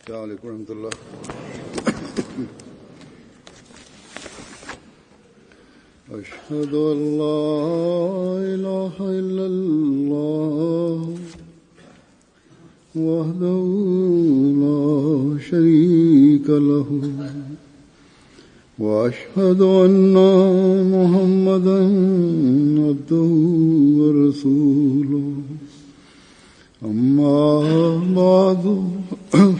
السلام عليكم ورحمة الله. أشهد أن لا إله إلا الله وحده لا شريك له وأشهد أن محمدا عبده ورسوله أما بعد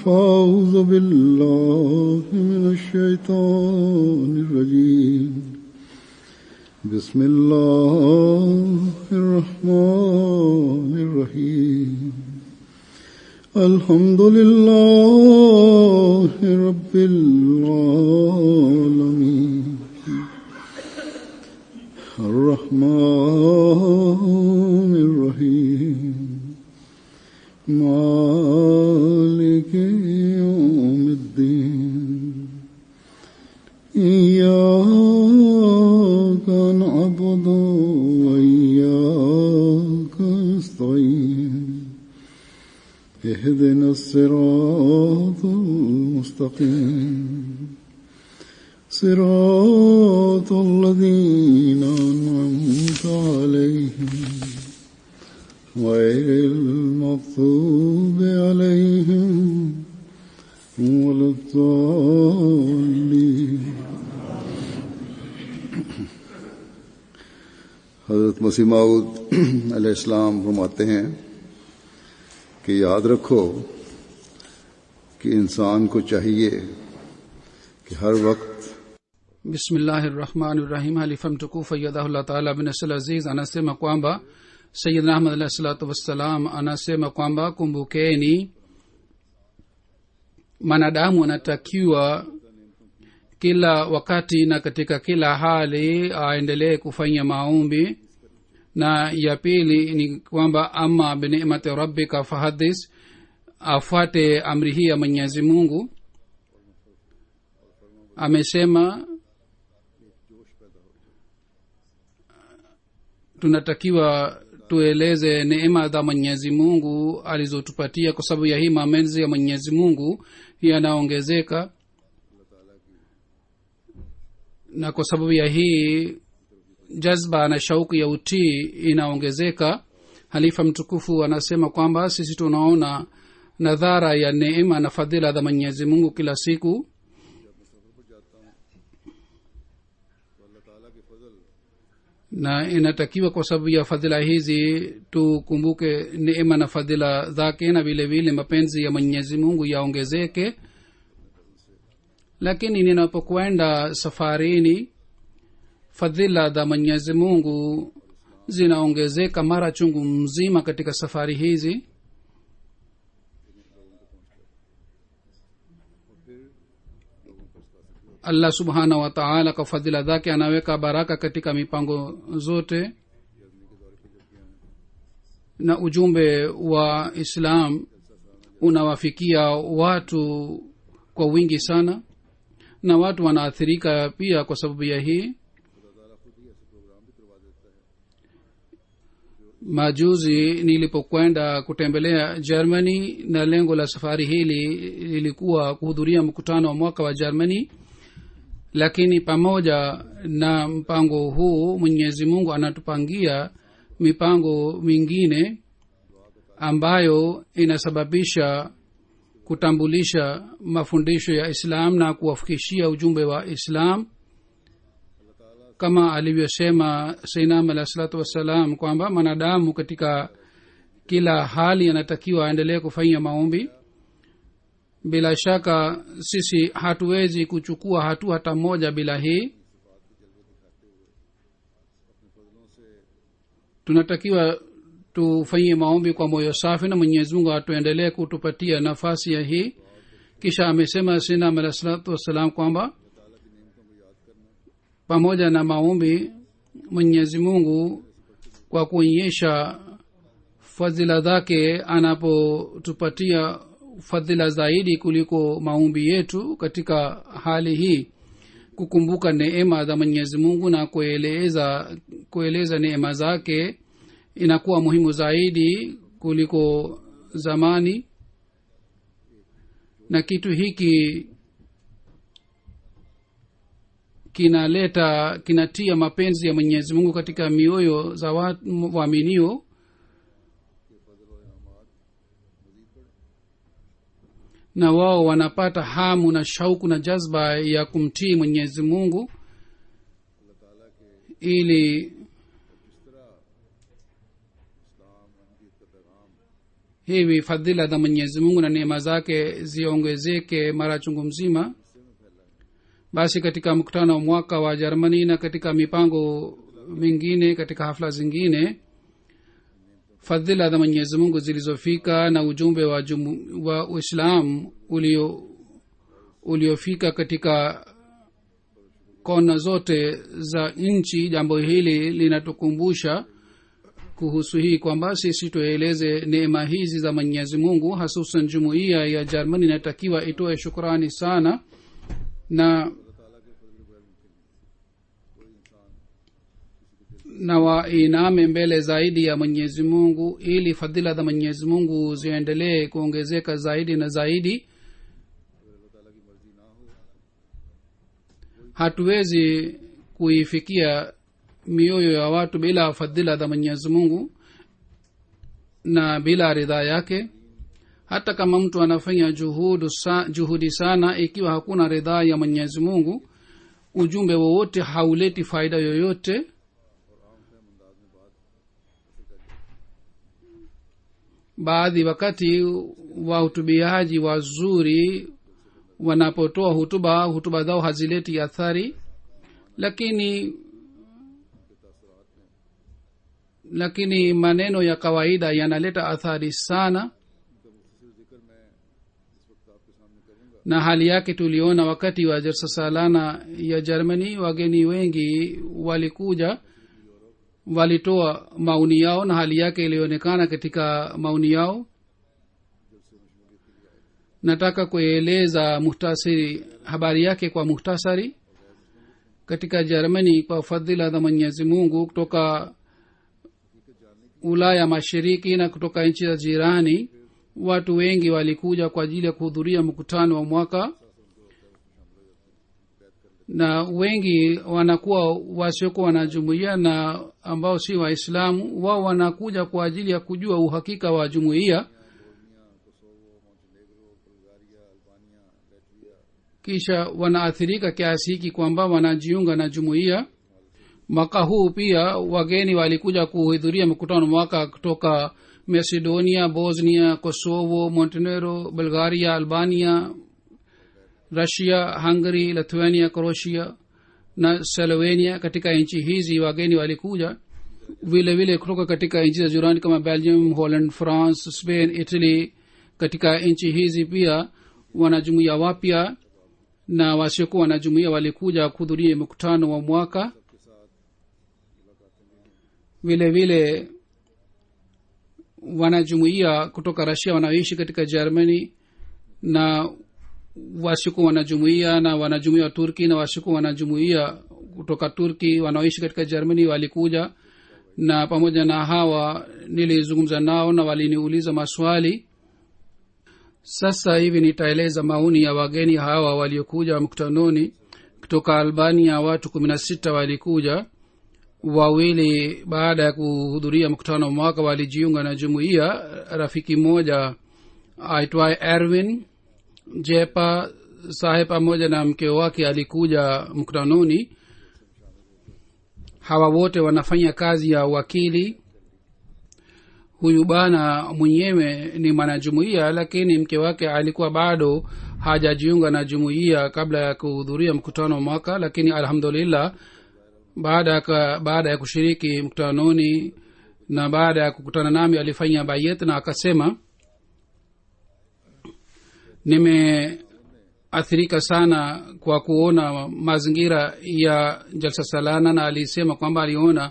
فأعوذ بالله من الشيطان الرجيم بسم الله الرحمن الرحيم الحمد لله رب العالمين الرحمن الرحيم مالك يوم الدين إياك نعبد وإياك نستعين اهدنا الصراط المستقيم صراط الذين أنعمت عليهم غير المغضوب عليهم ولا الضالين. हज़रत मसीह मऊद अलैहिस्सलाम फरमाते हैं कि याद रखो कि इंसान को चाहिए कि हर वक्त Bismillahirrahmanirrahim. Halifa mtukufu ayyadahullah ta'ala bin Nasr Aziz anasema kwamba Sayyidina Ahmad alayhi salatu wassalam anasema kwamba kumbukeni, manadamu anatakiwa kila wakati na katika kila hali aendelee kufanya maombi. Na ya pili ni kwamba amma bi ni'mati rabbika fahaddis, afuate amri hii ya Mwenyezi Mungu. Amesema tunatakiwa tueleze neema za Mwenyezi Mungu alizotupatia. Kwa sababu ya hii mapenzi ya Mwenyezi Mungu yanaongezeka, na kwa sababu ya hii jazba na shauku ya utii inaongezeka. Halifa mtukufu anasema kwamba sisi tunaona nadhara ya neema na fadhila za Mwenyezi Mungu kila siku, na inatakiwa kwa sababu ya fadhila hizi tukumbuke neema na fadhila zake, na vile vile mapenzi ya Mwenyezi Mungu yaongezeke. Lakini ninapokwenda safarini, fadhila za Mwenyezi Mungu zinaongezeka mara chungu mzima katika safari hizi. Allah subhanahu wa ta'ala kwa fadhila zake anaweka baraka katika mipango zote, na ujumbe wa Islam unawafikia watu kwa wingi sana, na watu wanaathirika pia kwa sababu ya hii. Majuzi nilipokwenda kutembelea Germany, na lengo la safari hili lilikuwa kuhudhuria mkutano wa mwaka wa Germany. Lakini pamoja na mpango huu, Mwenyezi Mungu anatupangia mipango mingine ambayo inasababisha kutambulisha mafundisho ya Islam na kuwafikishia ujumbe wa Islam, kama alivyosema Sayyidina alayhi salatu wassalam kwamba manadamu katika kila hali anatakiwa aendelee kufanya maombi. Bila shaka sisi hatuwezi kuchukua hatua hata moja bila hii. Tunatakiwa tufanye maombi kwa moyo safi, na Mwenyezi Mungu atuendelee kutupatia nafasi ya hii. Kisha amesema Sayyidina alayhi salatu wassalam kwamba pamoja na maombi, Mwenyezi Mungu kwa kuonyesha fadhila zake anapotupatia fadhila zaidi kuliko maombi yetu. Katika hali hii kukumbuka neema za Mwenyezi Mungu na kueleza neema zake inakuwa muhimu zaidi kuliko zamani. na kitu hiki kinatia mapenzi ya Mwenyezi Mungu katika mioyo za waaminio. Na wao wanapata hamu na shauku na jazba ya kumtii Mwenyezi Mungu, ili hivi fadhila za Mwenyezi Mungu na neema zake ziongezeke mara chungu mzima. Basi katika mkutano wa mwaka wa Germany na katika mipango mingine, katika hafla zingine, fadhila za Mwenyezi Mungu zilizofika na ujumbe wa Uislamu uliofika katika kona zote za nchi, jambo hili linatukumbusha kuhusu hii kwamba sisi tueleze neema hizi za Mwenyezi Mungu. Hasusan jumuiya ya Germany inatakiwa itoe shukrani sana na wainame mbele zaidi ya Mwenyezi Mungu, ili fadhila za Mwenyezi Mungu ziendelee kuongezeka zaidi na zaidi. Hatuwezi kuifikia mioyo ya watu bila fadhila za Mwenyezi Mungu na bila ridhaa yake. Hata kama mtu anafanya juhudi sana, ikiwa hakuna ridhaa ya Mwenyezi Mungu, ujumbe wowote hauleti faida yoyote. Baadhi wakati wahutubiaji wazuri wanapotoa hutuba zao hazileti athari, lakini maneno ya kawaida yanaleta athari sana. Na hali yake tuliona wakati wa jalsa salana ya Germany. Wageni wengi walikuja, walitoa maoni yao, na hali yake ilionekana katika maoni yao. Nataka kueleza muhtasari habari yake kwa muhtasari. Katika Germany, kwa fadhila za Mwenyezi Mungu, kutoka Ulaya Mashariki na kutoka nchi za jirani, watu wengi walikuja kwa ajili ya kuhudhuria mkutano wa mwaka. Na wengi wanakuwa wasiokuwa wanajumuia na ambao si Waislamu. Wao wanakuja kwa ajili ya kujua uhakika wa jumuia, kisha wanaathirika kiasi hiki kwamba wanajiunga na jumuia. Mwaka huu pia wageni walikuja kuhudhuria mkutano mwaka kutoka Macedonia, Bosnia, Kosovo, Montenegro, Bulgaria, Albania, Russia, Hungary, Lithuania, Croatia na Slovenia. Katika nchi hizi wageni walikuja. Vile vile kutoka katika nchi za jirani kama Belgium, Holland, France, Spain, Italy. Katika nchi hizi pia wanajumuia wapya na wasiokuwa wanajumuia walikuja kuhudhuria mkutano wa mwaka. Vile vile wanajumuia kutoka Russia wanaoishi katika Germany na wasiokuwa wanajumuia, na wanajumuia wa Turki na wasiokuwa wanajumuia kutoka Turki wanaoishi katika Germany walikuja. Na pamoja na hawa nilizungumza nao na waliniuliza maswali. Sasa hivi nitaeleza maoni ya wageni hawa waliokuja mkutanoni. Kutoka Albania watu 16 walikuja. Wawili baada ya kuhudhuria mkutano mwaka walijiunga na jumuiya. Rafiki mmoja aitwaye Erwin Jepa Saheb pamoja na mke wake alikuja mkutanoni. Hawa wote wanafanya kazi ya wakili. Huyu bana mwenyewe ni mwanajumuiya, lakini mke wake alikuwa bado hajajiunga na kabla ya kuhudhuria mkutano mwaka. Lakini alhamdulillah, baada ya kushiriki mkutanoni na baada ya kukutana nami, alifanya bayat na akasema, nimeathirika sana kwa kuona mazingira ya jalsa salana. Na alisema kwamba aliona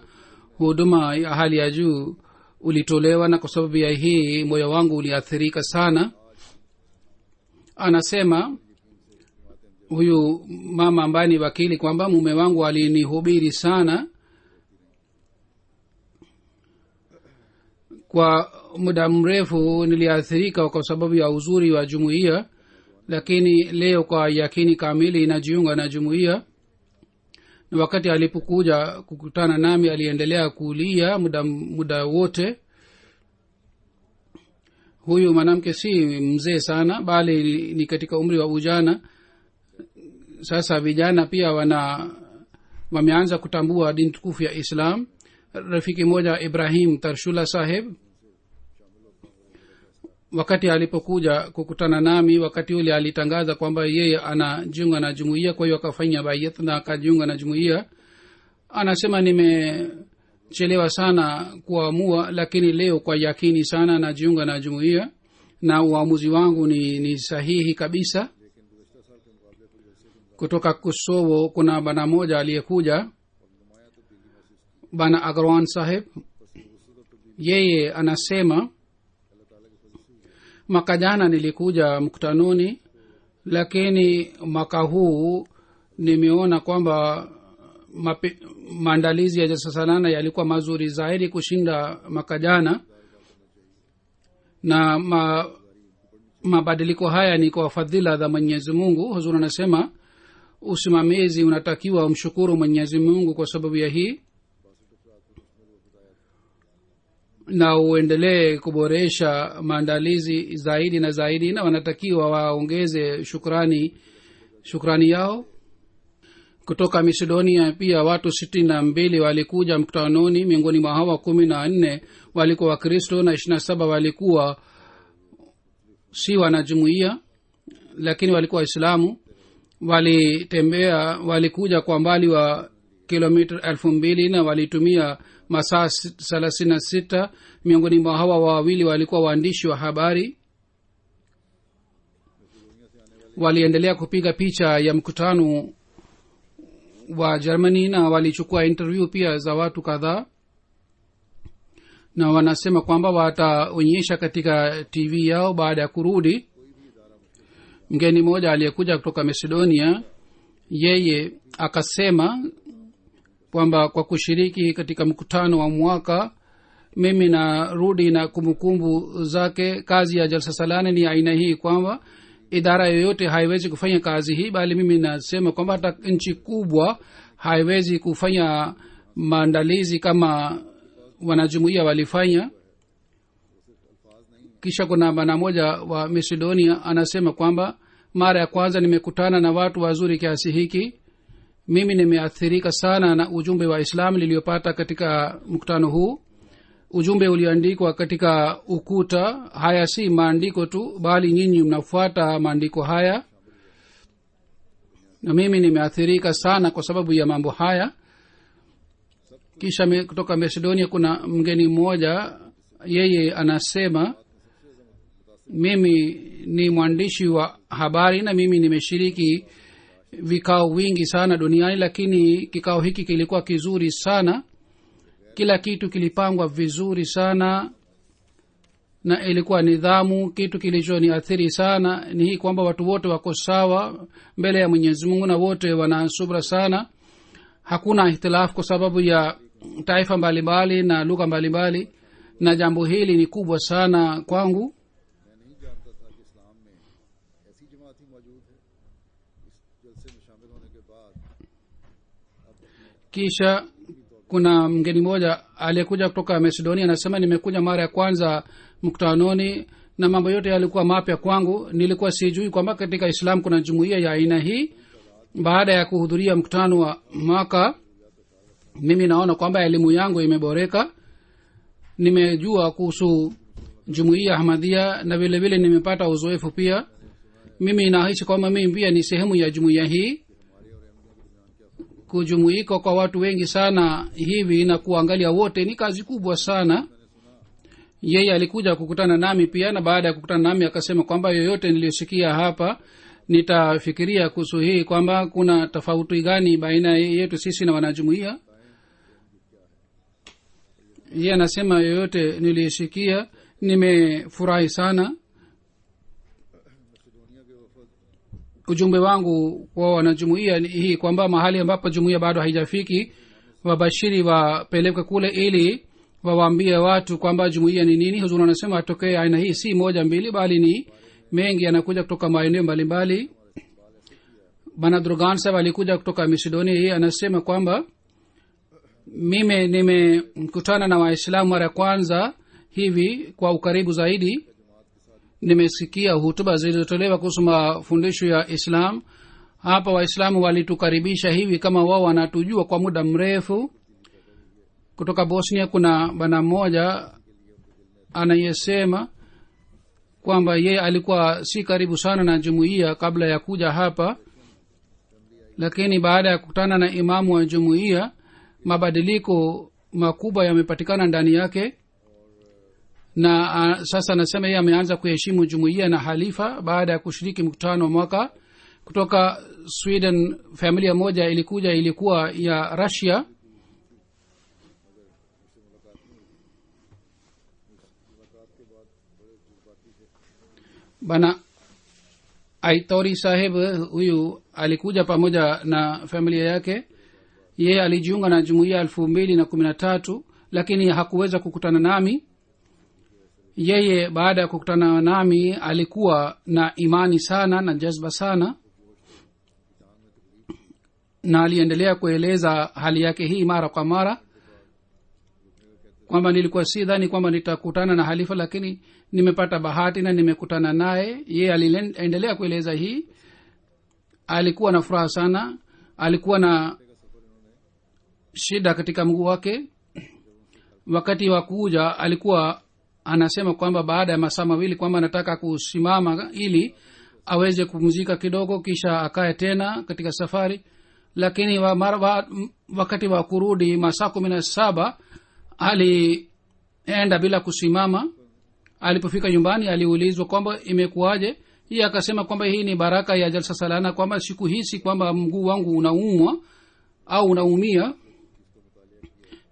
huduma ya hali ya juu ulitolewa, na kwa sababu ya hii moyo wangu uliathirika sana. Anasema huyu mama ambaye ni wakili kwamba mume wangu alinihubiri sana kwa muda mrefu. Niliathirika kwa sababu ya uzuri wa jumuiya. lakini leo kwa yakini kamili inajiunga na jumuiya. Na wakati alipokuja kukutana nami aliendelea kulia muda wote. Huyu mwanamke si mzee sana, bali ni katika umri wa ujana. Sasa vijana pia wameanza kutambua dini tukufu ya Islam. Rafiki moja Ibrahim Tarshula Saheb, wakati alipokuja kukutana nami, wakati ule alitangaza kwamba yeye anajiunga na jumuiya, kwa hiyo akafanya bayat na akajiunga na jumuiya. Anasema nimechelewa sana kuamua, lakini leo kwa yakini sana najiunga na jumuiya na uamuzi wangu ni sahihi kabisa. Kutoka Kosovo kuna bana moja aliyekuja, bana Agrawal Saheb. Yeye anasema mwaka jana nilikuja mkutanoni, lakini mwaka huu nimeona kwamba maandalizi ya jalsa salana yalikuwa mazuri zaidi kushinda mwaka jana, na mabadiliko haya ni kwa fadhila za Mwenyezi Mungu. Huzuri anasema usimamizi unatakiwa umshukuru Mwenyezi Mungu kwa sababu ya hii, na uendelee kuboresha maandalizi zaidi na zaidi, na wanatakiwa waongeze shukrani yao. Kutoka Macedonia pia watu 62 walikuja mkutanoni. Miongoni mwa hawa 14 walikuwa Wakristo na 27 walikuwa si wanajumuiya, lakini walikuwa Waislamu. Walikuja kwa mbali wa kilomita 2000 na walitumia masaa 36. Miongoni mwa hawa wawili walikuwa waandishi wa habari. Waliendelea kupiga picha ya mkutano wa Germany na walichukua interview pia za watu kadhaa, na wanasema kwamba wataonyesha katika TV yao baada ya kurudi. Mgeni mmoja aliyekuja kutoka Macedonia, yeye akasema kwamba kwa kushiriki katika mkutano wa mwaka, mimi narudi na kumbukumbu zake. Kazi ya jalsa salana ni aina hii kwamba idara yoyote haiwezi kufanya kazi hii, bali mimi nasema kwamba hata nchi kubwa haiwezi kufanya maandalizi kama wanajumuiya walifanya. Kisha kuna bana moja wa Macedonia anasema kwamba mara ya kwanza nimekutana na watu wazuri kiasi hiki. Mimi nimeathirika sana na ujumbe wa Islam niliopata katika mkutano huu. Ujumbe ulioandikwa katika ukuta, haya si maandiko tu, bali nyinyi mnafuata maandiko haya, na mimi nimeathirika sana kwa sababu ya mambo haya. Kisha kutoka Macedonia kuna mgeni mmoja, yeye anasema mimi ni mwandishi wa habari na mimi nimeshiriki vikao wingi sana duniani, lakini kikao hiki kilikuwa kizuri sana. Kila kitu kilipangwa vizuri sana na ilikuwa nidhamu. Kitu kilichoniathiri sana ni hii kwamba watu wote wako sawa mbele ya Mwenyezi Mungu na wote wana subra sana. Hakuna ihtilafu kwa sababu ya taifa mbalimbali na lugha mbalimbali, na jambo hili ni kubwa sana kwangu. Kisha kuna mgeni mmoja aliyekuja kutoka Macedonia, anasema nimekuja mara ya kwanza mkutanoni na mambo yote yalikuwa mapya kwangu. Nilikuwa sijui kwamba katika Islam kuna jumuiya ya aina hii. Baada ya kuhudhuria mkutano wa mwaka, mimi naona kwamba elimu yangu imeboreka. Nimejua kuhusu jumuiya Ahmadiyya na vile vile nimepata uzoefu pia. Mimi nahisi kwamba mimi pia ni sehemu ya jumuiya hii. Kujumuika kwa watu wengi sana hivi na kuangalia wote ni kazi kubwa sana. Yeye alikuja kukutana nami pia, na baada ya kukutana nami akasema kwamba yoyote niliyosikia hapa nitafikiria kuhusu hii, kwamba kuna tofauti gani baina yetu sisi na wanajumuiya. Yeye anasema yoyote niliyosikia nimefurahi sana. Ujumbe wangu kwa wanajumuiya ni hii kwamba mahali ambapo jumuiya bado haijafiki, wabashiri wapeleke kule ili wawaambie watu kwamba jumuiya ni nini. Huzuri anasema atokee aina hii si moja mbili, bali ni mengi yanakuja kutoka maeneo mbalimbali. bana durgan saheb alikuja kutoka macedonia. yeye anasema kwamba mimi nimekutana na waislamu mara ya kwanza hivi kwa ukaribu zaidi. nimesikia hutuba zilizotolewa kuhusu mafundisho ya islam. hapa waislamu walitukaribisha hivi kama wao wanatujua kwa muda mrefu. kutoka bosnia kuna bana mmoja anayesema kwamba yeye alikuwa si karibu sana na jumuiya kabla ya kuja hapa, lakini baada ya kukutana na imamu wa jumuiya mabadiliko makubwa yamepatikana ndani yake. na sasa anasema yeye ameanza kuheshimu jumuiya na halifa baada ya kushiriki mkutano mwaka. kutoka sweden familia moja ilikuwa ya russia. bana aitori saheb huyu alikuja pamoja na familia yake. yeye alijiunga na jumuiya 2013 lakini hakuweza kukutana nami. yeye baada ya kukutana nami alikuwa na imani sana na jazba sana, na aliendelea kueleza hali yake hii mara kwa mara kwamba nilikuwa si dhani kwamba nitakutana na halifa, lakini nimepata bahati na nimekutana naye. yeye aliendelea kueleza hii. alikuwa na furaha sana. alikuwa na shida katika mguu wake. wakati wa kuja alikuwa anasema kwamba baada ya masaa mawili kwamba anataka kusimama ili aweze kupumzika kidogo kisha akae tena katika safari. lakini wakati wa kurudi masaa 17 alienda bila kusimama. alipofika nyumbani aliulizwa kwamba imekuwaje. yeye akasema kwamba hii ni baraka ya jalsa salana, kwamba sikuhisi kwamba mguu wangu unaumwa au unaumia.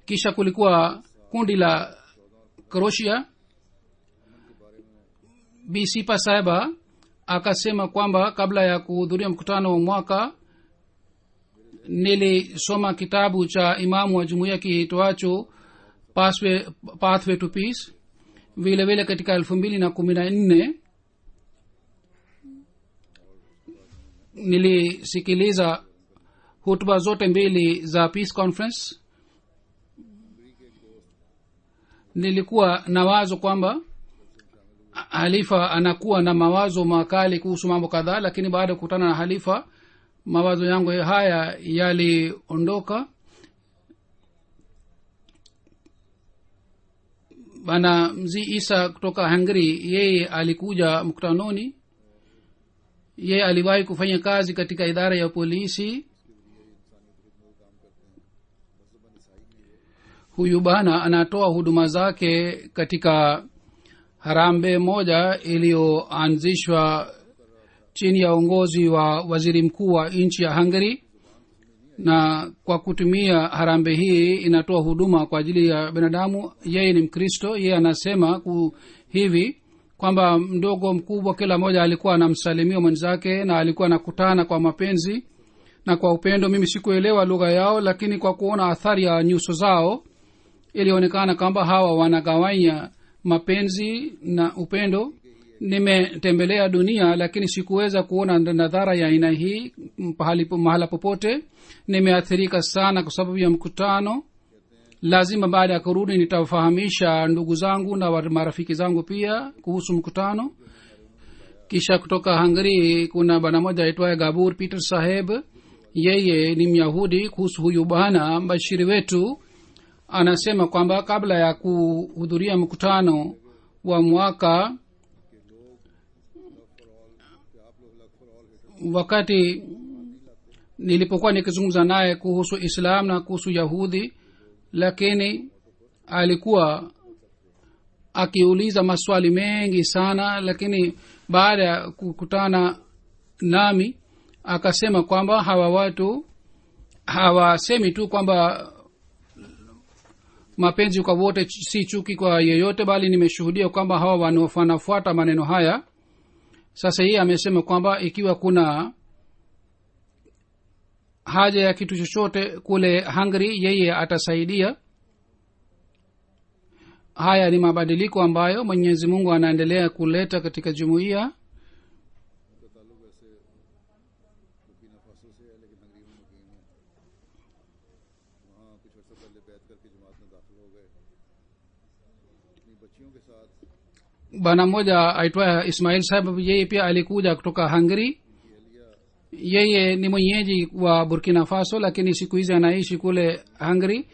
kisha kulikuwa kundi la Croatia. bisipa saheba akasema kwamba kabla ya kuhudhuria mkutano wa mwaka nilisoma kitabu cha imamu wa jumuiya kiitwacho pathway to peace. vile vile katika 2014 nilisikiliza hutuba zote mbili za peace conference. nilikuwa na wazo kwamba halifa anakuwa na mawazo makali kuhusu mambo kadhaa, lakini baada ya kukutana na halifa mawazo yangu haya yaliondoka. bana mzee Isa kutoka Hungary yeye alikuja mkutanoni. yeye aliwahi kufanya kazi katika idara ya polisi. huyu bana anatoa huduma zake katika harambe moja iliyoanzishwa chini ya uongozi wa waziri mkuu wa nchi ya Hungary, na kwa kutumia harambe hii inatoa huduma kwa ajili ya binadamu. yeye ni Mkristo. yeye anasema hivi kwamba mdogo mkubwa kila mmoja alikuwa anamsalimia mwenzake na alikuwa anakutana kwa mapenzi na kwa upendo. mimi sikuelewa lugha yao, lakini kwa kuona athari ya nyuso zao ilionekana kwamba hawa wanagawanya mapenzi na upendo. nimetembelea dunia lakini sikuweza kuona nadhara ya aina hii mahala popote. nimeathirika sana kwa sababu ya mkutano. lazima baada ya kurudi nitawafahamisha ndugu zangu na marafiki zangu pia kuhusu mkutano. kisha kutoka Hungary kuna bwana moja aitwaye Gabur Peter Saheb. yeye ni Myahudi. kuhusu huyu bwana mbashiri wetu anasema kwamba kabla ya kuhudhuria mkutano wa mwaka, wakati nilipokuwa nikizungumza naye kuhusu Islam na kuhusu Yahudi, lakini alikuwa akiuliza maswali mengi sana, lakini baada ya kukutana nami akasema kwamba hawa watu hawasemi tu kwamba mapenzi kwa wote si chuki kwa yeyote, bali nimeshuhudia kwamba hawa wanafuata maneno haya. sasa hii amesema kwamba ikiwa kuna haja ya kitu chochote kule Hungary yeye atasaidia. haya ni mabadiliko ambayo Mwenyezi Mungu anaendelea kuleta katika jumuiya. वैसे Burkina Faso से है लेकिन हंगरी में मुकीम है। वहाँ कुछ अर्सा पहले बैत करके जमात में दाखिल हो गए। अपनी बच्चियों के साथ bwana mmoja aitwa ismail saheb yeye pia alikuja kutoka hungary. Yeye ni mwenyeji wa burkina faso lakini siku hizi anaishi kule hungary.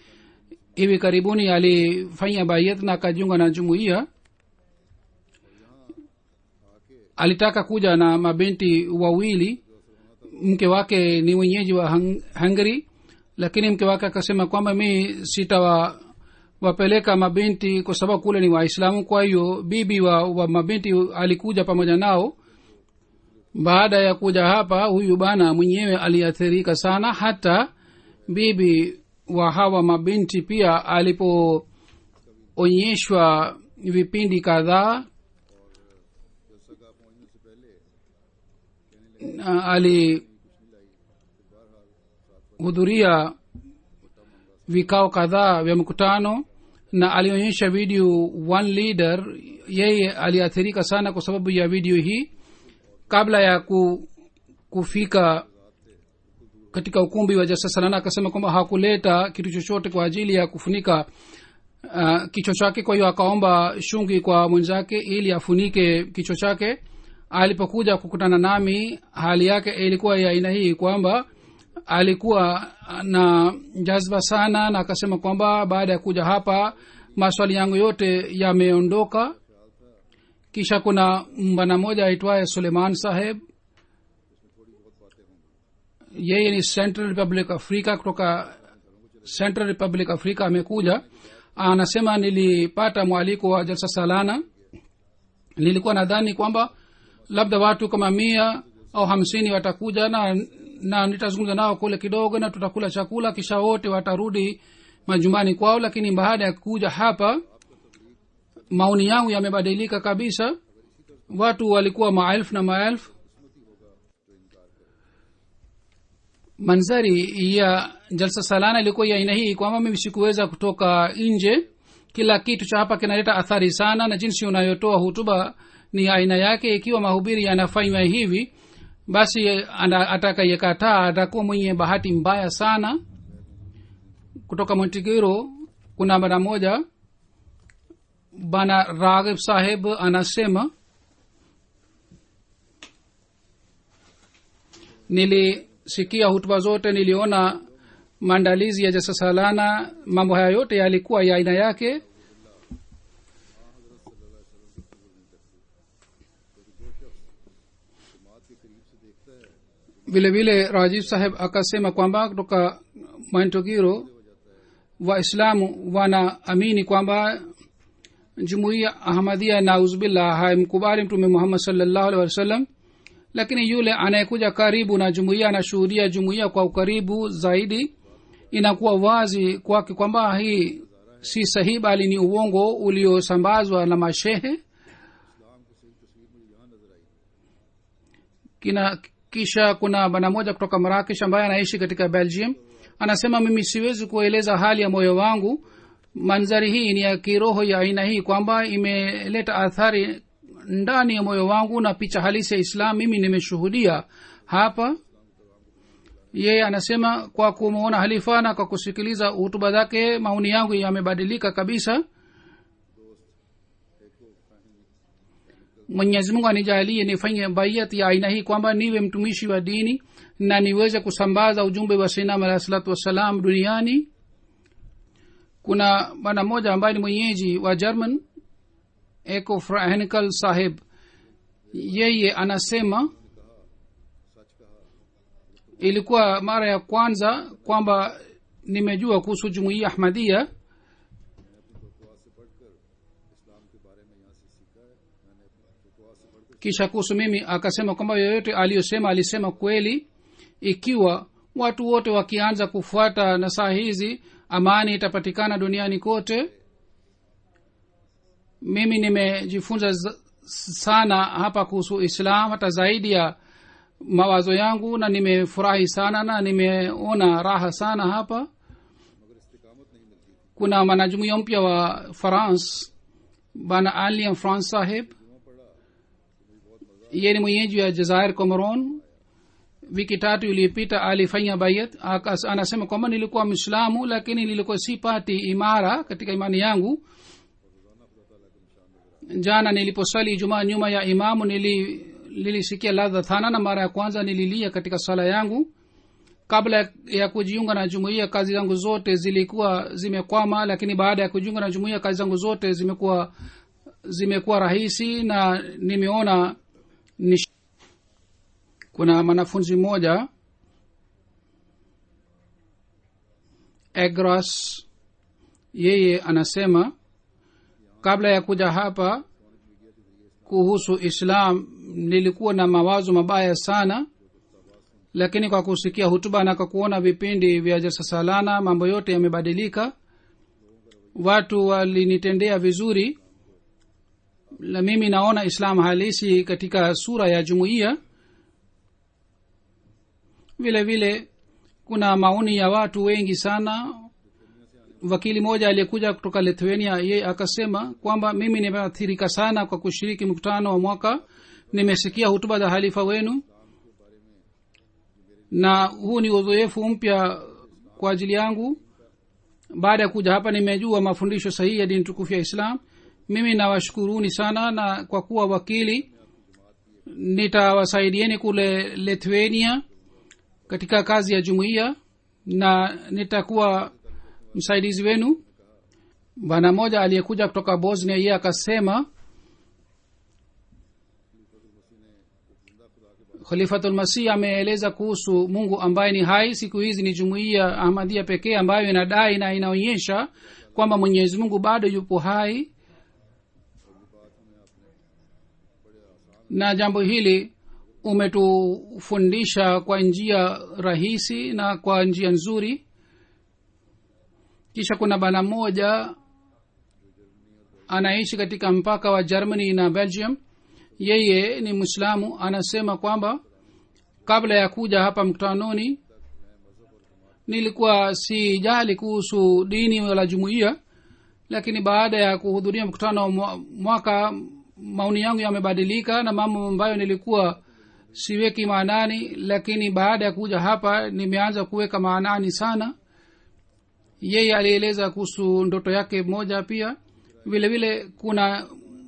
Hivi karibuni alifanya bayat na akajiunga na jumuiya. Alitaka kuja na mabinti wawili. Mke wake ni mwenyeji wa hungary lakini mke wake akasema kwamba mimi sitawapeleka mabinti kwa sababu kule ni waislamu. Kwa hiyo bibi wa mabinti alikuja pamoja nao. Baada ya kuja hapa huyu bana mwenyewe aliathirika sana. Hata bibi wa hawa mabinti pia alipoonyeshwa vipindi kadhaa alihudhuria vikao kadhaa vya mkutano na alionyesha video one leader. Yeye aliathirika sana kwa sababu ya video hii. Kabla ya kufika katika ukumbi wa jasasalana akasema kwamba hakuleta kitu chochote kwa ajili ya kufunika kichwa chake. Kwa hiyo akaomba shungi kwa mwenzake ili afunike kichwa chake. Alipokuja kukutana nami hali yake ilikuwa ya aina hii kwamba alikuwa na jazba sana na akasema kwamba baada ya kuja hapa maswali yangu yote yameondoka. Kisha kuna mbana moja aitwaye Suleiman Saheb. Yeye ni Central Republic Africa, kutoka Central Republic Africa amekuja. Anasema nilipata mwaliko wa jalsa salana. Nilikuwa nadhani kwamba labda watu kama 100 au 50 watakuja na nitazungumza nao kule kidogo na tutakula chakula kisha wote watarudi majumbani kwao. Lakini baada ya kuja hapa maoni yangu yamebadilika kabisa. Watu walikuwa maelfu na maelfu. Manzari ya jalsa salana ilikuwa ya aina hii kwamba mimi sikuweza kutoka nje. Kila kitu cha hapa kinaleta athari sana na jinsi unayotoa hutuba ni aina yake. Ikiwa mahubiri yanafanywa hivi basi atakayekataa atakuwa mwenye bahati mbaya sana. Kutoka Montenegro kuna bwana moja bana Raghib Saheb anasema nilisikia hutuba zote, niliona maandalizi ya jalsa salana, mambo haya yote yalikuwa ya aina yake. vile vile Rajiv Saheb akasema kwamba kutoka Montenegro waislamu wanaamini kwamba jumuiya Ahmadiyya nauzubillah haimkubali mtume Muhammad sallallahu alaihi wasallam, lakini yule anayekuja karibu na jumuiya anashuhudia jumuiya kwa ukaribu zaidi. Inakuwa wazi kwake kwamba hii si sahihi bali ni uongo uliosambazwa na mashehe. Kisha kuna bwana moja kutoka Marrakesh ambaye anaishi katika Belgium. Anasema mimi siwezi kueleza hali ya moyo wangu. Manzari hii ni ya kiroho ya aina hii kwamba imeleta athari ndani ya moyo wangu na picha halisi ya Islam mimi nimeshuhudia hapa. Yeye anasema kwa kumuona halifa na kwa kusikiliza hutuba zake maoni yangu yamebadilika kabisa. Mwenyezi Mungu anijalie nifanye bayat ya aina hii kwamba niwe mtumishi wa dini na niweze kusambaza ujumbe wa Sayyidina Muhammad sallallahu alaihi wasallam duniani. Kuna bwana mmoja ambaye ni mwenyeji wa German Eko Frankel Sahib. Yeye anasema ilikuwa mara ya kwanza kwamba nimejua kuhusu jumuiya Ahmadiyya. Kisha kuhusu mimi akasema kwamba yoyote aliyosema alisema kweli. Ikiwa watu wote wakianza kufuata nasaha hizi amani itapatikana duniani kote. Mimi nimejifunza sana hapa kuhusu Islam hata zaidi ya mawazo yangu na nimefurahi sana na nimeona raha sana hapa. Kuna mwanajumuiya mpya wa France bana Alien France Sahib. ye ni mwenyeji wa jazair comoron. Wiki 3 iliyopita alifanya bayat. Anasema kwamba nilikuwa mwislamu lakini nilikuwa sipati imara katika imani yangu. Jana niliposali Ijumaa nyuma ya imamu nilisikia ladha thana, na mara ya kwanza nililia katika sala yangu. Kabla ya kujiunga na jumuiya kazi zangu zote zilikuwa zimekwama, lakini baada ya kujiunga na jumuiya kazi zangu zote zimekuwa rahisi na nimeona kuna mwanafunzi mmoja Egros, yeye anasema kabla ya kuja hapa kuhusu Islam nilikuwa na mawazo mabaya sana, lakini kwa kusikia hutuba na kwa kuona vipindi vya jalsa salana mambo yote yamebadilika. Watu walinitendea vizuri na mimi naona Islam halisi katika sura ya jumuiya. Vile vile kuna maoni ya watu wengi sana. Wakili moja aliyekuja kutoka Lithuania, yeye akasema kwamba mimi nimeathirika sana kwa kushiriki mkutano wa mwaka. Nimesikia hutuba za halifa wenu na huu ni uzoefu mpya kwa ajili yangu. Baada ya kuja hapa nimejua mafundisho sahihi ya dini tukufu ya Islam. Mimi nawashukuruni sana, na kwa kuwa wakili nitawasaidieni kule Lithuania katika kazi ya jumuiya na nitakuwa msaidizi wenu. Bwana moja aliyekuja kutoka Bosnia, yeye akasema Khalifatul Masih ameeleza kuhusu Mungu ambaye ni hai. Siku hizi ni jumuiya Ahmadiyya pekee ambayo inadai na inaonyesha kwamba Mwenyezi Mungu bado yupo hai, na jambo hili umetufundisha kwa njia rahisi na kwa njia nzuri. Kisha kuna bana moja anaishi katika mpaka wa Germany na Belgium, yeye ni Muislamu. Anasema kwamba kabla ya kuja hapa mkutanoni nilikuwa sijali kuhusu dini wala jumuiya, lakini baada ya kuhudhuria mkutano wa mwaka maoni yangu yamebadilika na mambo ambayo nilikuwa siweki maanani, lakini baada ya kuja hapa nimeanza kuweka maanani sana. Yeye alieleza kuhusu ndoto yake moja pia. Vile vile kuna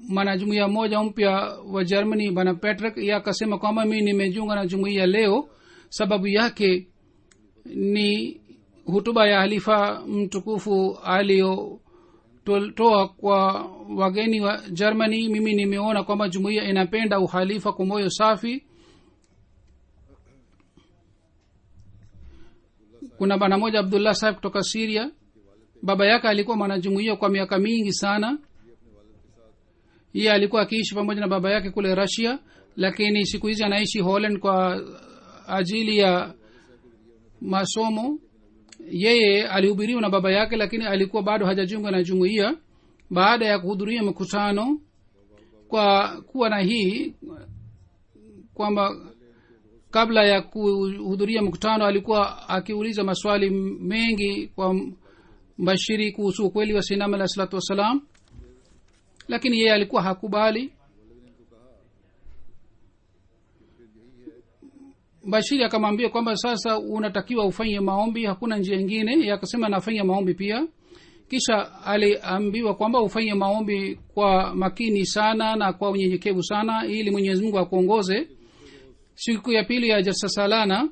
mwanajumuiya mmoja mpya wa Germany, bwana Patrick, yeye akasema kwamba mimi nimejiunga na jumuiya leo, sababu yake ni hutuba ya halifa mtukufu aliyotoa kwa wageni wa Germany. Mimi nimeona kwamba jumuiya inapenda uhalifa kwa moyo safi. Kuna bwana moja Abdullah Sahib kutoka Syria, baba yake alikuwa mwanajumuiya kwa miaka mingi sana. Yeye alikuwa akiishi pamoja na baba yake kule Russia, lakini siku hizi anaishi Holland kwa ajili ya masomo. Yeye alihubiriwa na baba yake, lakini alikuwa bado hajajiunga na jumuiya. Baada ya kuhudhuria mkutano, kwa kuwa na hii kwamba kabla ya kuhudhuria mkutano alikuwa akiuliza maswali mengi kwa mbashiri kuhusu ukweli wa Sayyidina alayhi salatu wasalam, lakini yeye alikuwa hakubali. Bashiri akamwambia kwamba sasa unatakiwa ufanye maombi, hakuna njia nyingine. Yeye akasema nafanya maombi pia. Kisha aliambiwa kwamba ufanye maombi kwa makini sana na kwa unyenyekevu sana ili Mwenyezi Mungu akuongoze. Siku ya pili ya jalsa salana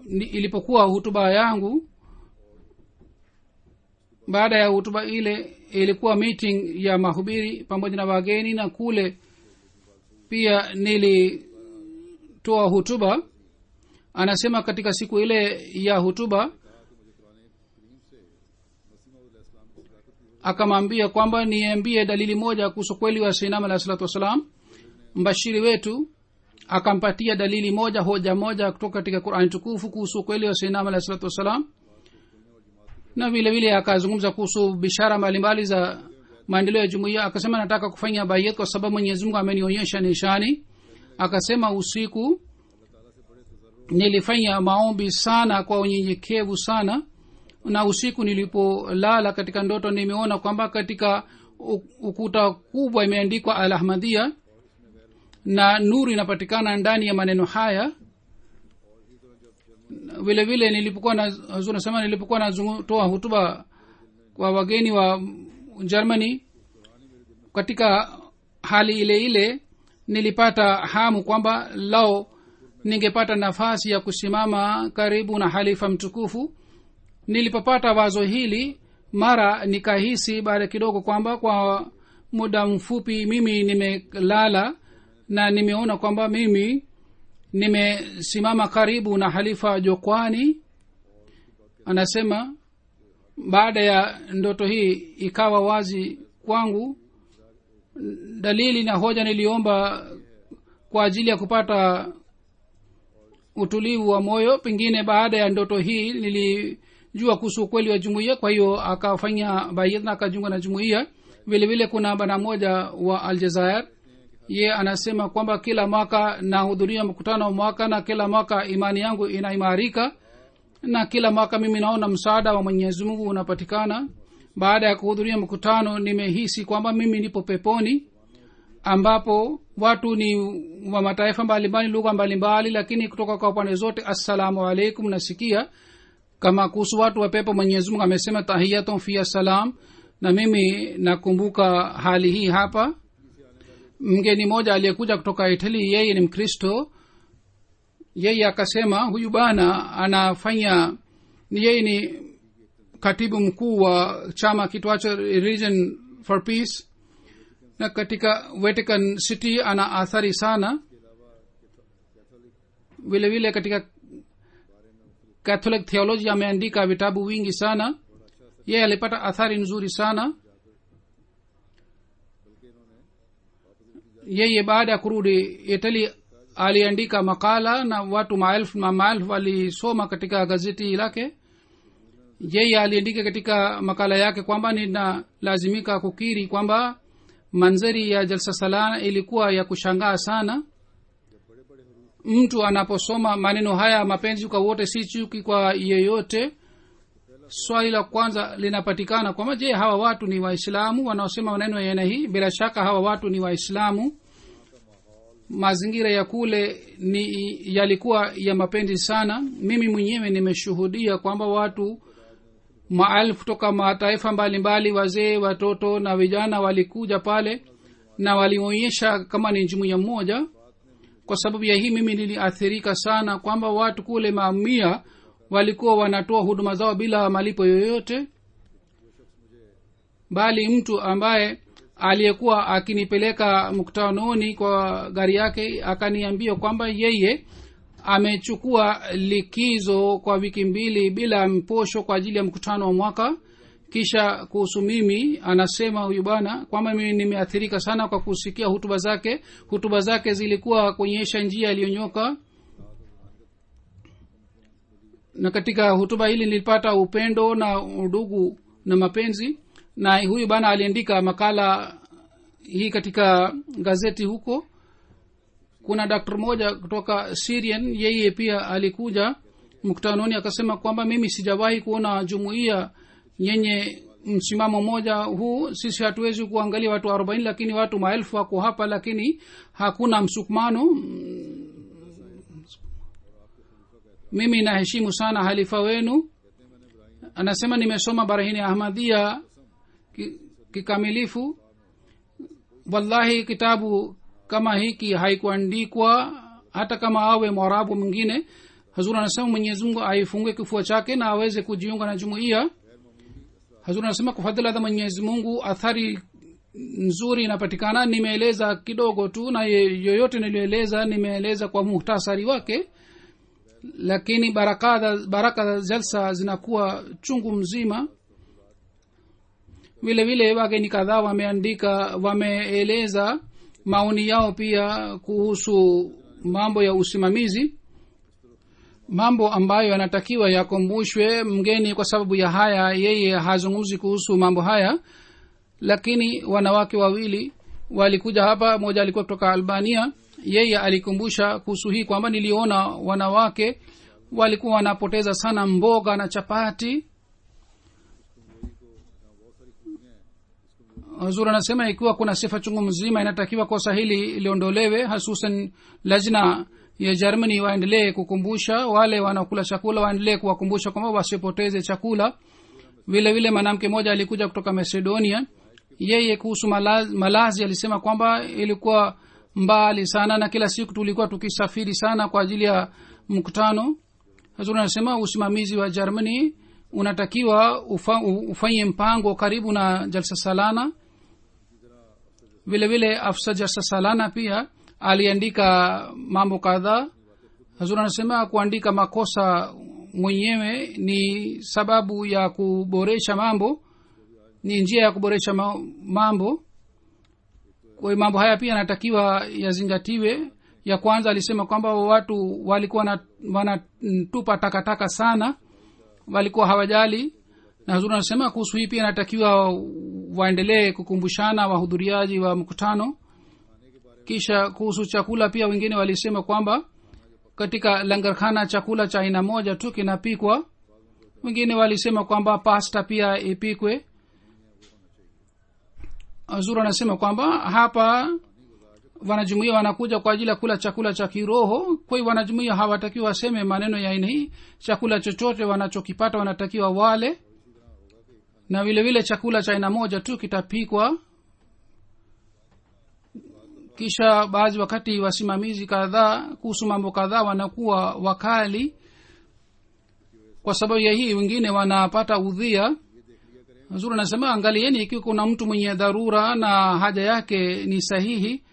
ilipokuwa hutuba yangu, baada ya hutuba ile ilikuwa meeting ya mahubiri pamoja na wageni, na kule pia nilitoa hutuba. Anasema katika siku ile ya hutuba akamwambia kwamba niambie dalili moja kuhusu kweli wa Sayyidina alayhi salatu wasalam. Mbashiri wetu akampatia dalili moja, hoja moja kutoka katika Qur'an tukufu kuhusu kweli wa Sayyidina alayhi salatu wasalam, na vile vile akazungumza kuhusu bishara mbalimbali za maendeleo ya jumuiya. Akasema nataka kufanya bayat kwa sababu Mwenyezi Mungu amenionyesha nishani. Akasema usiku nilifanya maombi sana kwa unyenyekevu sana, na usiku nilipolala katika ndoto nimeona kwamba katika ukuta kubwa imeandikwa Al-Ahmadiyya, na nuru inapatikana ndani ya maneno haya. vile vile nilipokuwa natoa hutuba kwa wageni wa Germany, katika hali ile ile nilipata hamu kwamba lao ningepata nafasi ya kusimama karibu na halifa mtukufu. Nilipopata wazo hili, mara nikahisi baada kidogo kwamba kwa muda mfupi mimi nimelala na nimeona kwamba mimi nimesimama karibu na halifa jokwani. Anasema baada ya ndoto hii ikawa wazi kwangu dalili na hoja niliomba kwa ajili ya kupata utulivu wa moyo. Pengine baada ya ndoto hii nilijua kuhusu ukweli wa jumuiya, kwa hiyo akafanya bayat na akajiunga na jumuiya. vile vile kuna bana moja wa Aljazair, ye anasema kwamba kila mwaka nahudhuria mkutano wa mwaka na kila mwaka imani yangu inaimarika na kila mwaka mimi naona msaada wa Mwenyezi Mungu unapatikana. Baada ya kuhudhuria mkutano nimehisi kwamba mimi nipo peponi, ambapo watu ni wa mataifa mbalimbali, lugha mbalimbali, lakini kutoka kwa upande zote assalamu alaikum nasikia. Kama kuhusu watu wa pepo, Mwenyezi Mungu amesema tahiyatun fiya salam, na mimi nakumbuka hali hii hapa. Mgeni mmoja aliyekuja kutoka Italy, yeye ni Mkristo. Yeye akasema huyu bana anafanya, yeye ni katibu mkuu wa chama kitwacho Religion for Peace, na katika Vatican City ana athari sana. vile vile katika Catholic theology ameandika vitabu vingi sana. yeye alipata athari nzuri sana. yeye baada ya kurudi Italy aliandika makala na watu maelfu walisoma katika gazeti lake. yeye aliandika katika makala yake kwamba ninalazimika kukiri kwamba manzari ya jalsa salana ilikuwa ya kushangaa sana. mtu anaposoma maneno haya, mapenzi kwa wote si chuki kwa yeyote, swali la kwanza linapatikana kwamba je, hawa watu ni Waislamu wanaosema maneno ya aina hii? Bila shaka hawa watu ni Waislamu. Mazingira ya kule yalikuwa ya mapenzi sana. mimi mwenyewe nimeshuhudia kwamba watu maelfu kutoka mataifa mbalimbali, wazee, watoto na vijana walikuja pale na walionyesha kama ni jumuiya moja. Kwa sababu ya hii mimi niliathirika sana kwamba watu kule mamia walikuwa wanatoa huduma zao bila malipo yoyote, bali mtu ambaye aliyekuwa akinipeleka mkutanoni kwa gari yake akaniambia kwamba yeye amechukua likizo kwa wiki 2 bila mposho kwa ajili ya mkutano wa mwaka. Kisha kuhusu mimi anasema huyu bwana kwamba mimi nimeathirika sana kwa kusikia hutuba zake zilikuwa kuonyesha njia iliyonyoka, na katika hutuba hili nilipata upendo na udugu na mapenzi. Na huyu bwana aliandika makala hii katika gazeti huko. Kuna daktari mmoja kutoka Syrian, yeye pia alikuja mkutanoni, akasema kwamba mimi sijawahi kuona jumuiya yenye msimamo moja huu. Sisi hatuwezi kuangalia watu 40, lakini watu maelfu wako hapa, lakini hakuna msukumano. mimi naheshimu sana halifa wenu. Anasema nimesoma Barahini Ahmadiyya kikamilifu. Wallahi kitabu kama hiki haikuandikwa hata kama awe mwarabu mwingine. Hazur anasema Mwenyezi Mungu aifungue kifua chake na aweze kujiunga na jumuiya. Hazur anasema kwa fadhila za Mwenyezi Mungu athari nzuri inapatikana. Nimeeleza kidogo tu, na yoyote nilieleza nimeeleza kwa muhtasari wake, lakini baraka za jalsa zinakuwa chungu mzima. vile vile wageni kadhaa wameeleza maoni yao pia kuhusu mambo ya usimamizi, mambo ambayo yanatakiwa yakumbushwe mgeni. Kwa sababu ya haya yeye hazungumzi kuhusu mambo haya, lakini wanawake wawili walikuja hapa. mmoja alikuwa kutoka Albania. yeye alikumbusha kuhusu hii kwamba niliona wanawake walikuwa wanapoteza sana mboga na chapati. huzur anasema ikiwa kuna sifa chungu mzima inatakiwa kosa hili liondolewe, hasusan lajna ya Germany waendelee kukumbusha wale wanakula chakula, waendelee kuwakumbusha kwamba wasipoteze chakula. vile vile mwanamke mmoja alikuja kutoka Macedonia, yeye kuhusu malazi alisema kwamba ilikuwa mbali sana na kila siku tulikuwa tukisafiri sana kwa ajili ya mkutano. Hazuri anasema usimamizi wa Germany unatakiwa ufanye mpango karibu na jalsa salana. vile vile afisa jalsa salana pia aliandika mambo kadhaa. Hazuri anasema kuandika makosa mwenyewe ni sababu ya kuboresha mambo, ni njia ya kuboresha mambo. Kwa mambo haya pia yanatakiwa yazingatiwe. Ya kwanza alisema kwamba watu walikuwa wanatupa takataka sana, walikuwa hawajali. Na Hazuri anasema kuhusu hii pia yanatakiwa waendelee kukumbushana wahudhuriaji wa mkutano. Kisha kuhusu chakula pia wengine walisema kwamba katika langarkhana chakula cha aina moja tu kinapikwa. Wengine walisema kwamba pasta pia ipikwe. Hazuri anasema kwamba hapa wanajumuia wanakuja kwa ajili ya kula chakula cha kiroho. Kwa hiyo wanajumuia hawatakiwa waseme maneno ya aina hii. Chakula chochote wanachokipata wanatakiwa wale, na vile vile chakula cha aina moja tu kitapikwa. Kisha baadhi wakati wasimamizi kadhaa kuhusu mambo kadhaa wanakuwa wakali. Kwa sababu ya hii wengine wanapata udhia. Hazuri anasema angalieni ikiwa kuna mtu mwenye dharura na haja yake ni sahihi,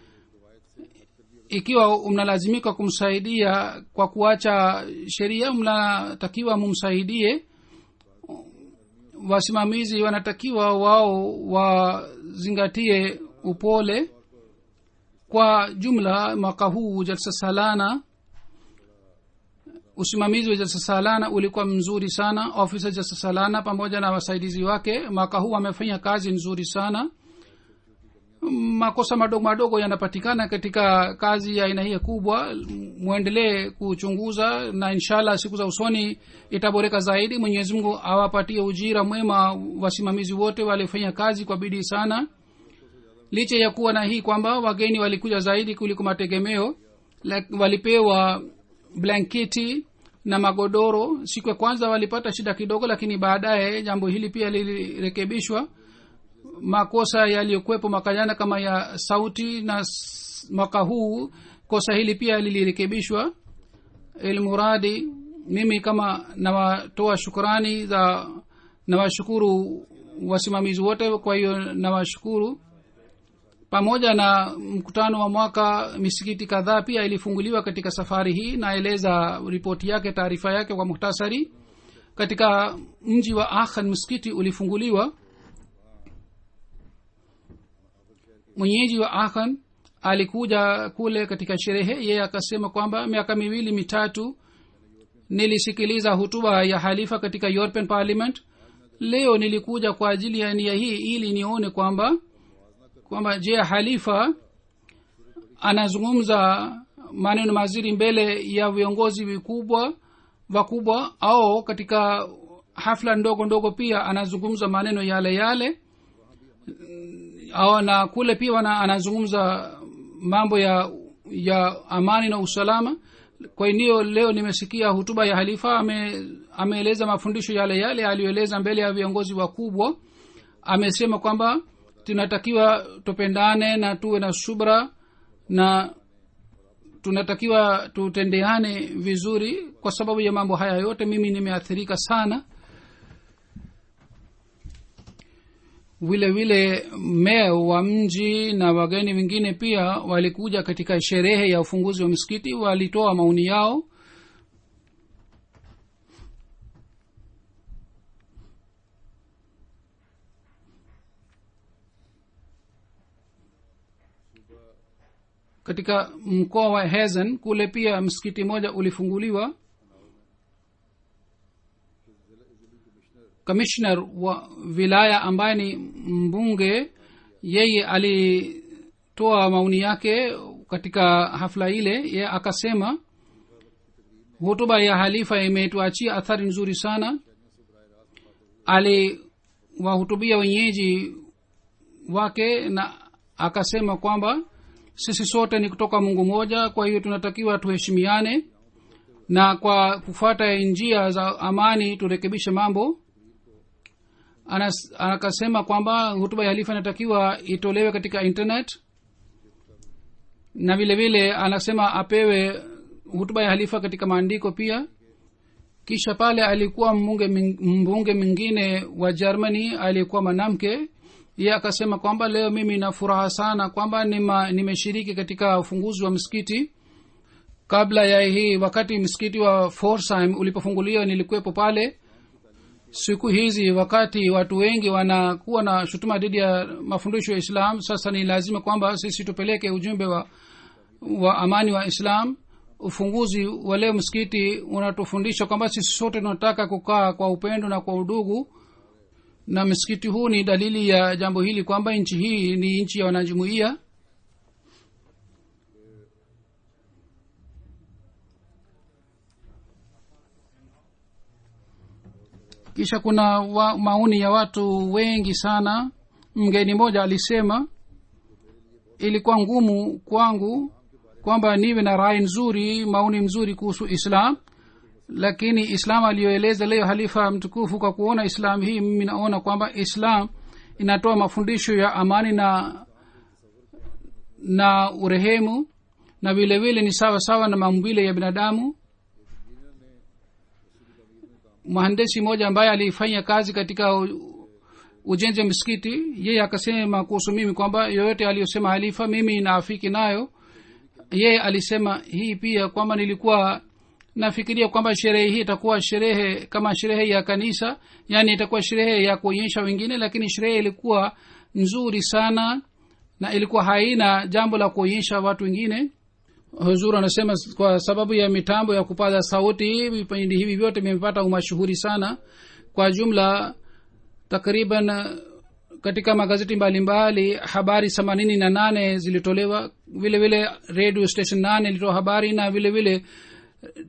ikiwa mnalazimika kumsaidia kwa kuacha sheria, mnatakiwa mumsaidie. Wasimamizi wanatakiwa wao wazingatie upole. Kwa jumla mwaka huu jalsa salana, usimamizi wa jalsa salana ulikuwa mzuri sana. Ofisa jalsa salana pamoja na wasaidizi wake mwaka huu wamefanya kazi nzuri sana. Makosa madogo madogo yanapatikana katika kazi ya aina hii kubwa. Muendelee kuchunguza na inshallah siku za usoni itaboreka zaidi. Mwenyezi Mungu awapatie ujira mwema wasimamizi wote walifanya kazi kwa bidii sana. Licha ya kuwa na hii kwamba wageni walikuja zaidi kuliko mategemeo, walipewa blanketi na magodoro. Siku ya kwanza walipata shida kidogo, lakini baadaye jambo hili pia lilirekebishwa. Makosa yaliyokuwepo mwaka jana kama ya sauti na mwaka huu kosa hili pia lilirekebishwa. Ilmuradi mimi kama nawatoa shukrani za nawashukuru wasimamizi wote. Kwa hiyo nawashukuru. Pamoja na mkutano wa mwaka, misikiti kadhaa pia ilifunguliwa katika safari hii. Naeleza ripoti yake, taarifa yake kwa muhtasari. Katika mji wa Aachen msikiti ulifunguliwa. Mwenyeji wa Aachen alikuja kule katika sherehe. Yeye akasema kwamba miaka 2-3 nilisikiliza hutuba ya halifa katika European Parliament. Leo nilikuja kwa ajili ya nia hii ili nione kwamba je, halifa anazungumza maneno mazuri mbele ya viongozi wakubwa au katika hafla ndogo ndogo pia anazungumza maneno yale yale, au na kule pia anazungumza mambo ya amani na usalama. Kwa hiyo leo nimesikia hutuba ya halifa, ameeleza mafundisho yale yale aliyoeleza mbele ya viongozi wakubwa. Amesema kwamba tunatakiwa tupendane na tuwe na subra na tunatakiwa tutendeane vizuri. Kwa sababu ya mambo haya yote mimi nimeathirika sana. Vile vile meya wa mji na wageni wengine pia walikuja katika sherehe ya ufunguzi wa msikiti, walitoa maoni yao. Katika mkoa wa Hessen kule pia msikiti moja ulifunguliwa. Commissioner wa wilaya ambaye ni mbunge, yeye alitoa maoni yake katika hafla ile. Yeye akasema hutuba ya halifa imetuachia athari nzuri sana. Aliwahutubia wenyeji wake na akasema kwamba sisi sote ni kutoka mungu moja, kwa hiyo tunatakiwa tuheshimiane na kwa kufuata njia za amani turekebishe mambo. Akasema kwamba hutuba ya halifa inatakiwa itolewe katika internet, na vile vile anasema apewe hutuba ya halifa katika maandiko pia. kisha pale alikuwa mbunge mwingine wa Germany aliyekuwa mwanamke. Yeye akasema kwamba leo mimi na furaha sana kwamba nimeshiriki katika ufunguzi wa msikiti. Kabla ya hii, wakati msikiti wa Forsheim ulipofunguliwa nilikuwepo pale. Siku hizi wakati watu wengi wanakuwa na shutuma dhidi ya mafundisho ya Islam, sasa ni lazima kwamba sisi tupeleke ujumbe wa amani wa Islam. Ufunguzi wa leo msikiti unatufundisha kwamba sisi sote tunataka kukaa kwa upendo na kwa udugu, na msikiti huu ni dalili ya jambo hili kwamba nchi hii ni nchi ya wanajumuiya. Kisha kuna maoni ya watu wengi sana. Mgeni mmoja alisema ilikuwa ngumu kwangu kwamba niwe na rai nzuri, maoni mzuri kuhusu Islam, lakini Islam aliyoeleza leo halifa mtukufu, kwa kuona Islam hii mimi naona kwamba Islam inatoa mafundisho ya amani na urehemu, na vile vile ni sawa sawa na maumbile ya binadamu. Mhandisi mmoja ambaye alifanya kazi katika ujenzi wa msikiti, yeye akasema kuhusu mimi kwamba yoyote aliyosema halifa mimi naafiki nayo. Yeye alisema hii pia kwamba nilikuwa nafikiria kwamba sherehe hii itakuwa sherehe kama sherehe ya kanisa, yani itakuwa sherehe ya kuonyesha wengine, lakini sherehe ilikuwa nzuri sana na ilikuwa haina jambo la kuonyesha watu wengine. Huzuru anasema kwa sababu ya mitambo ya kupaza sauti vipindi hivi vyote vimepata umashuhuri sana. Kwa jumla takriban katika magazeti mbalimbali habari 88 zilitolewa. Vile vile radio station 8 ilitoa habari, na vile vile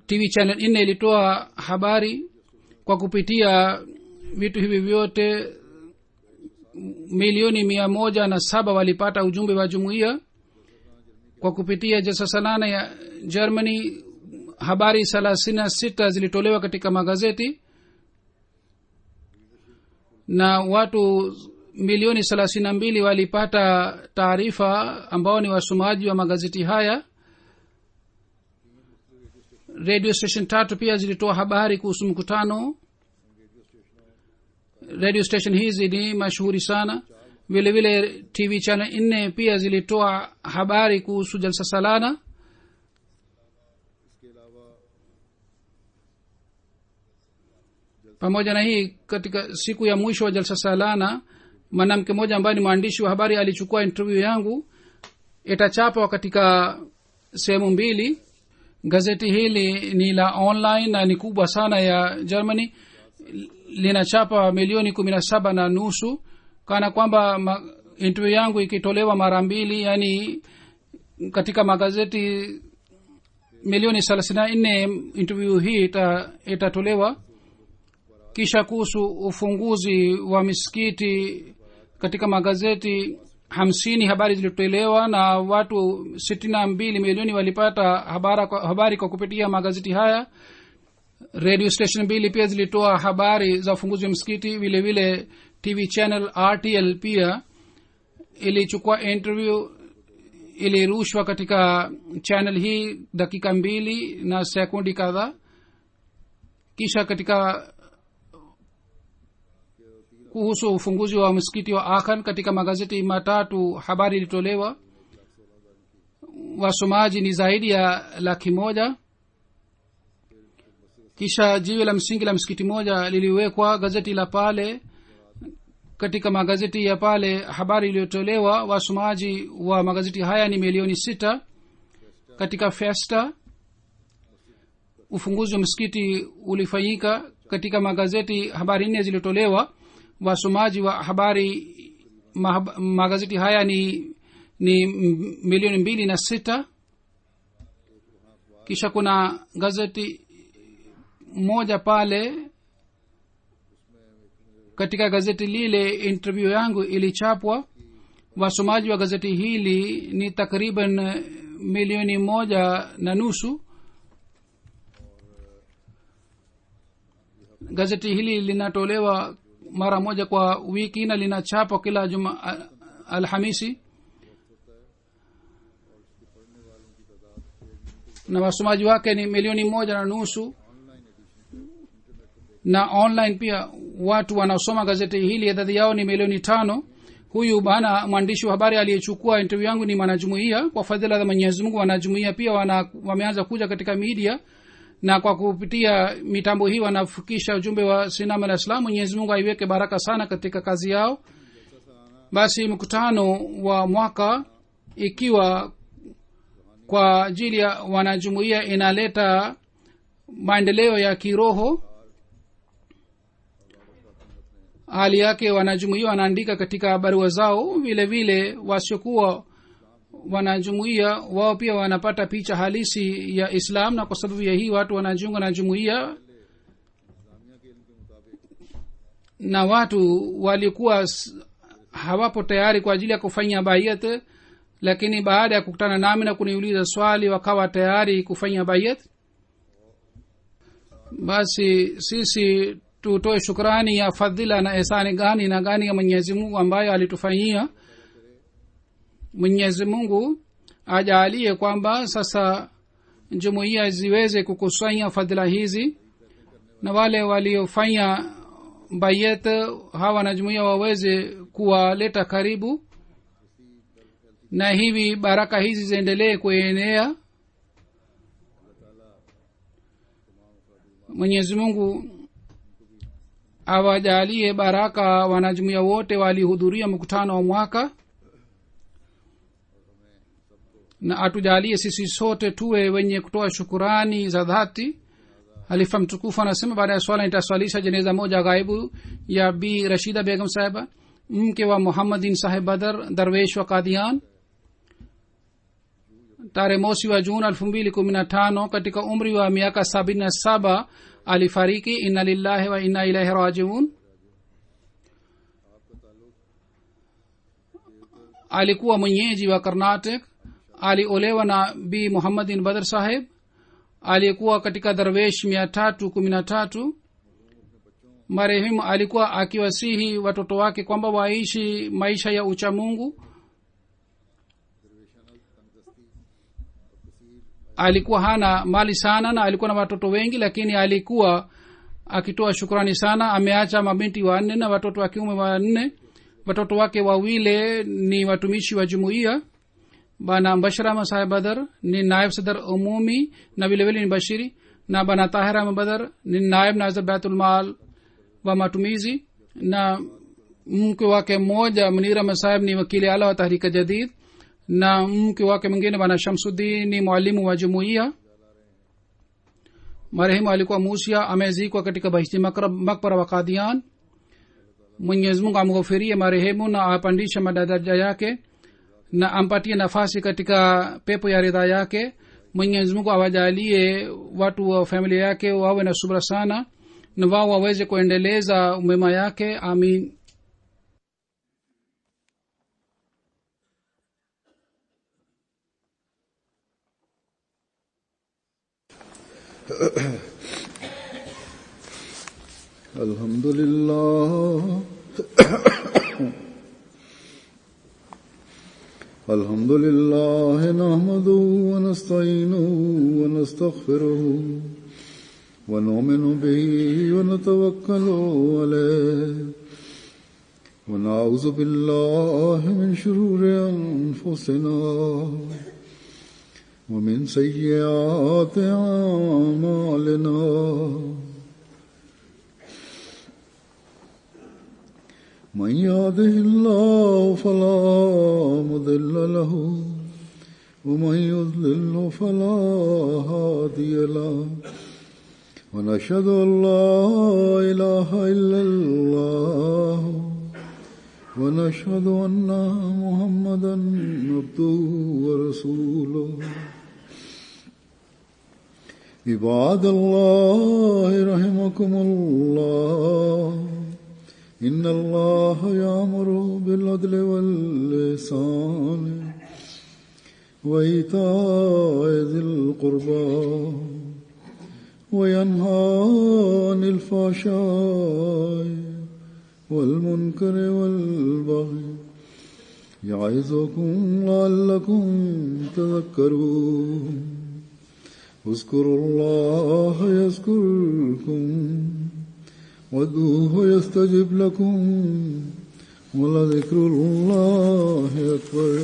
TV channel 4 ilitoa habari. Kwa kupitia vitu hivi vyote milioni 107 walipata ujumbe wa jumuiya. Kwa kupitia jasasanana ya Germany habari 36 zilitolewa katika magazeti, na watu milioni 32 walipata taarifa ambao ni wasomaji wa magazeti haya. Radio station 3 pia zilitoa habari kuhusu mkutano. Radio station hizi ni mashuhuri sana. Vile vile TV channel 4 pia zilitoa habari kuhusu jalsa salana. Pamoja na hii, katika siku ya mwisho wa jalsa salana mwanamke mmoja ambaye ni mwandishi wa habari alichukua interview yangu. Itachapwa katika sehemu 2. Gazeti hili ni la online na ni kubwa sana ya Germany, linachapa milioni 17.5, kana kwamba interview yangu ikitolewa mara 2, yani katika magazeti milioni 34 interview hii itatolewa. Kisha kuhusu ufunguzi wa misikiti, katika magazeti 50 habari zilitolewa, na watu 62 milioni walipata habari kwa kupitia magazeti haya. Radio station 2 pia zilitoa habari za ufunguzi wa msikiti. Vile vile TV channel RTL pia ilichukua interview, ilirushwa katika channel hii dakika 2 na sekundi kadhaa. Kisha katika kuhusu ufunguzi wa msikiti wa Aachen, katika magazeti 3 habari ilitolewa. Wasomaji ni zaidi ya 100,000. Kisha jiwe la msingi la msikiti moja liliwekwa. Gazeti la pale, katika magazeti ya pale habari iliyotolewa, wasomaji wa magazeti haya ni milioni 6. Katika Festa ufunguzi wa msikiti ulifanyika. Katika magazeti habari 4 zilitolewa. Wasomaji wa habari magazeti haya ni milioni 2.6. Kisha kuna gazeti moja pale, katika gazeti lile interview yangu ilichapwa. wasomaji wa gazeti hili ni takriban 1.5 gazeti hili linatolewa mara moja kwa wiki na linachapwa kila alhamisi na wasomaji wake ni 1.5 na online pia watu wanaosoma gazeti hili idadi yao ni 5 huyu bana mwandishi wa habari aliyechukua interview yangu ni mwanajumuiya kwa fadhila za Mwenyezi Mungu. Wanajumuiya pia wameanza kuja katika media na kwa kupitia mitambo hii wanafikisha ujumbe wa sinama la Islam. Mwenyezi Mungu aiweke baraka sana katika kazi yao. Basi mkutano wa mwaka ikiwa kwa ajili ya wanajumuiya inaleta maendeleo ya kiroho, hali yake wanajumuiya wanaandika katika barua zao. vile vile wasiokuwa wanajumuiya wao pia wanapata picha halisi ya Islam, na kwa sababu ya hii watu wanajiunga na jumuiya. Na watu walikuwa hawapo tayari kwa ajili ya kufanya bayat, lakini baada ya kukutana nami na kuniuliza swali wakawa tayari kufanya bayat. Basi sisi tutoe shukrani ya fadhila na ihsani gani na gani ya Mwenyezi Mungu ambayo alitufanyia. Mwenyezi Mungu ajalie kwamba sasa jumuiya ziweze kukusanya fadhila hizi, na wale waliofanya bayat hawa na jumuiya waweze kuwaleta karibu, na hivi baraka hizi ziendelee kuenea. Mwenyezi Mungu awajalie baraka wanajumuiya wote walihudhuria mkutano wa mwaka, na atujalie sisi sote tuwe wenye kutoa shukurani za dhati. Halifa mtukufu anasema baada ya swala nitaswalisha jeneza moja ghaibu ya Bi Rashida Begum Sahiba, mke wa Muhammadin Sahib Badar Darwesh wa Qadian, tarehe mosi wa Juni 2015 katika umri wa miaka 77 alifariki. Inna lillahi wa inna ilaihi rajiun. Alikuwa mwenyeji wa Karnataka. Aliolewa na Bi Muhammadin Badr Sahib. Alikuwa katika Darwesh 313. Marehemu alikuwa akiwasihi watoto wake kwamba waishi maisha ya uchamungu. Alikuwa hana mali sana na alikuwa na watoto wengi, lakini alikuwa akitoa shukrani sana. Ameacha mabinti 4 na watoto wa kiume 4. Watoto wake wawili ni watumishi wa jumuiya. Bana Bashara Sahib Badar ni naib sadar umumi na vile vile ni bashiri, na bana Tahira Badar ni naib nazir Baitul Mal wa matumizi, na mke wake mmoja Munira Sahib ni wakili ala wa Tahrika Jadid, na mke wake mwingine bana Shamsuddin ni mwalimu wa jumuiya. Marehemu alikuwa Musia, amezikwa katika Bahishti Makbara wa Qadian. Mwenyezi Mungu amghufirie marehemu na apandishe madaraja yake na ampatie nafasi katika pepo ya ridha yake. Mwenyezi Mungu awajalie watu wa familia yake wawe na subra sana na wao waweze kuendeleza mema yake. Amin. Alhamdulillah. Alhamdulillah nahmaduhu wa nasta'inuhu wa nastaghfiruhu wa nu'minu bihi wa natawakkalu alayhi wa na'udhu billahi min shururi anfusina wa min sayyiati a'malina. من يهده الله فلا مضل له ومن يضلل فلا هادي له ونشهد أن لا إله إلا الله ونشهد أن محمدا عبده ورسوله. عباد الله رحمكم الله إن الله يأمر بالعدل والإحسان وإيتاء ذي القربى وينهى عن الفحشاء والمنكر والبغي يعظكم لعلكم تذكرون اذكروا الله يذكركم وادعوه يستجب لكم ولذكر الله أكبر